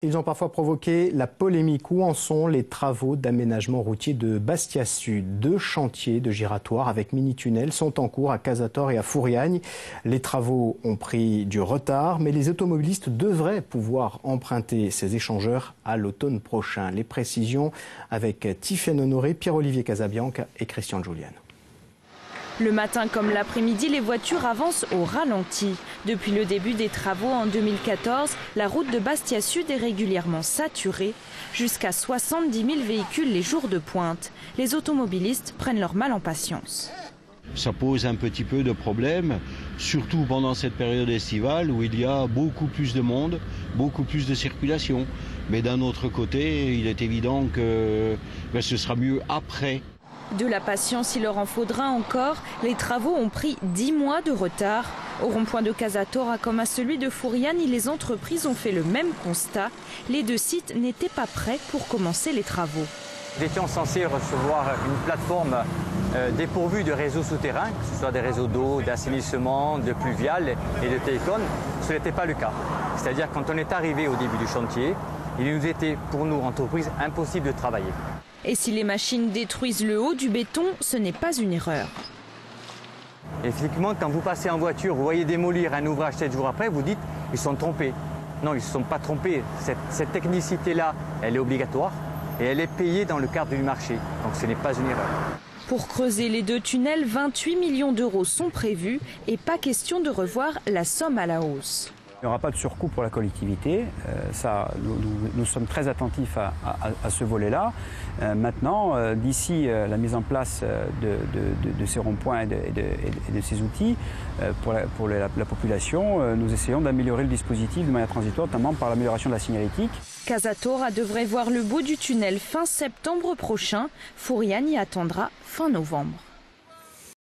Ils ont parfois provoqué la polémique. Où en sont les travaux d'aménagement routier de Bastia Sud? 2 chantiers de giratoires avec mini-tunnels sont en cours à Cazatore et à Furiagne. Les travaux ont pris du retard, mais les automobilistes devraient pouvoir emprunter ces échangeurs à l'automne prochain. Les précisions avec Tiffaine Honoré, Pierre-Olivier Casabianca et Christian Julian. Le matin comme l'après-midi, les voitures avancent au ralenti. Depuis le début des travaux en 2014, la route de Bastia Sud est régulièrement saturée. Jusqu'à 70 000 véhicules les jours de pointe. Les automobilistes prennent leur mal en patience. Ça pose un petit peu de problème, surtout pendant cette période estivale où il y a beaucoup plus de monde, beaucoup plus de circulation. Mais d'un autre côté, il est évident que ce sera mieux après. De la patience, il leur en faudra encore. Les travaux ont pris 10 mois de retard. Au rond-point de Cazatore comme à celui de Furiagne, les entreprises ont fait le même constat. Les 2 sites n'étaient pas prêts pour commencer les travaux. Nous étions censés recevoir une plateforme dépourvue de réseaux souterrains, que ce soit des réseaux d'eau, d'assainissement, de pluvial et de télécom. Ce n'était pas le cas. C'est-à-dire quand on est arrivé au début du chantier, il nous était pour nous, entreprises, impossible de travailler. Et si les machines détruisent le haut du béton, ce n'est pas une erreur. Effectivement, quand vous passez en voiture, vous voyez démolir un ouvrage 7 jours après, vous dites ils sont trompés. Non, ils ne se sont pas trompés. Cette technicité-là, elle est obligatoire et elle est payée dans le cadre du marché. Donc ce n'est pas une erreur. Pour creuser les 2 tunnels, 28 millions d'euros sont prévus et pas question de revoir la somme à la hausse. Il n'y aura pas de surcoût pour la collectivité. Nous sommes très attentifs à ce volet-là. Maintenant, d'ici la mise en place de ces ronds-points et de ces outils, pour la population, nous essayons d'améliorer le dispositif de manière transitoire, notamment par l'amélioration de la signalétique. Cazatore devrait voir le bout du tunnel fin septembre prochain. Furiagne y attendra fin novembre.